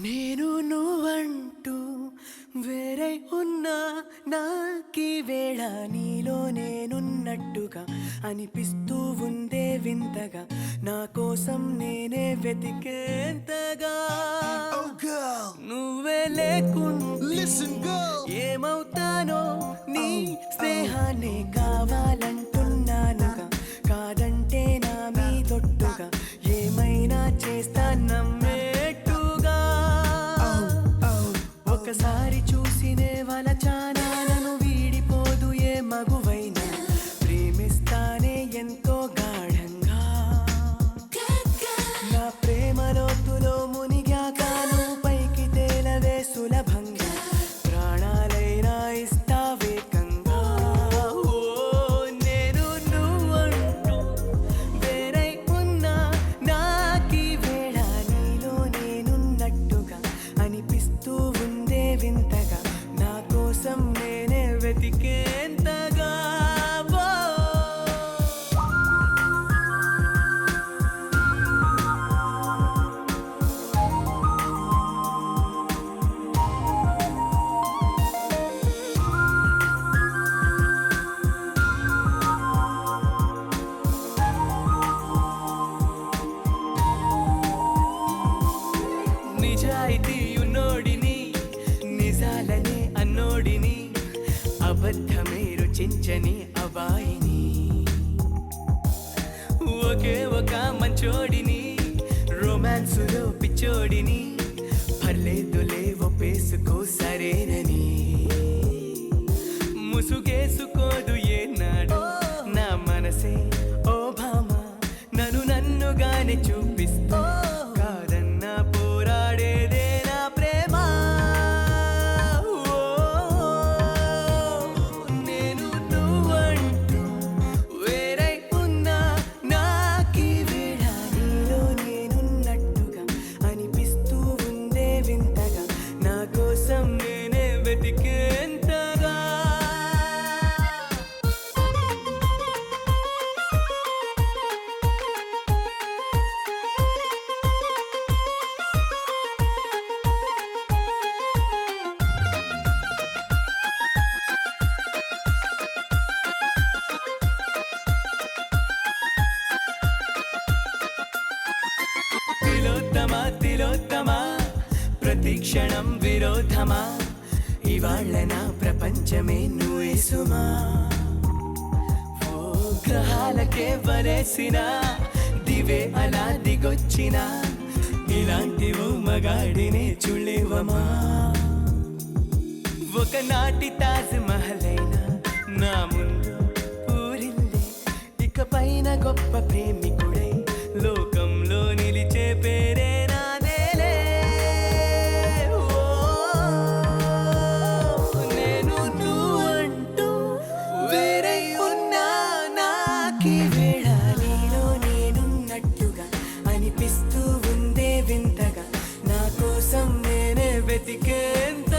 నేను నువ్వంటూ వేరే ఉన్నా నాకీ వేళ నీలో నేనున్నట్టుగా అనిపిస్తూ ఉందే వింతగా నా కోసం నేనే వెతికేంతగా నువ్వే లేకుండా ఏమవుతానో నీ స్నేహాన్ని కావాలంటున్నానుగా కాదంటే నా మీదొట్టుగా ఏమైనా చేస్తా నమ్మేట్టుగా ఒకసారి చూసినే వలచానా నన్ను వీడిపోదు ఏ మగువైనా ప్రేమిస్తానే ఎంతో గాఢంగా నా ప్రేమ లోతులో మునిగాక నువ్వు పైకి తేలవే సులభంగా ప్రాణాలైనా ఇస్తావేకంగా నేను నువ్వంటూ వేరై ఉన్నా నాకీ వేళ నీలో నేనున్నట్టుగా అనిపిస్తూ ఉందే వింతగా నా కోసం నేనే వెతికేంతగా నిజాయితీ ఉన్నోడిని నిజాలనే అన్నోడిని అబద్ధమే రుచించని అబాయిని ఒకే ఒక మంచోడిని రొమాన్సులో పిచ్చోడిని పర్లేదులే ఒప్పేసుకో సరేనని ముసుగేసుకోదు ఏనాడు నా మనసే ఓ భామ నన్నుగానే చూపిస్తూ కాదన్నా పోరాడేదే నా ప్రేమ నేను నువ్వంటూ వేరై ఉన్నా నాకీ వేళ నీలో నేనున్నట్టుగా అనిపిస్తూ ఉందే వింతగా నా కోసం నేనే వెతికేంతగా తిలోత్తమా ప్రతి క్షణం విరోధమా ఇవాళ్ళ నా ప్రపంచమే నువ్వే సుమా ఓ గ్రహాలకే వరేసిన దివే అలా దిగొచ్చిన ఇలాంటి ఓ మగాడినే చుళ్ళేవమా ఒకనాటి తాజ్ మహల్ అయినా నా ముందు పూరిల్లే ఇకపైన గొప్ప ప్రేమికుడై లోకంలో నిలిచే పేరే నాదేలే నేను నువ్వంటూ వేరై ఉన్నా నాకీ వేళ నీలో నేనున్నట్టుగా అనిపిస్తూ ఉందే వింతగా నా కోసం నేనే వెతికేంత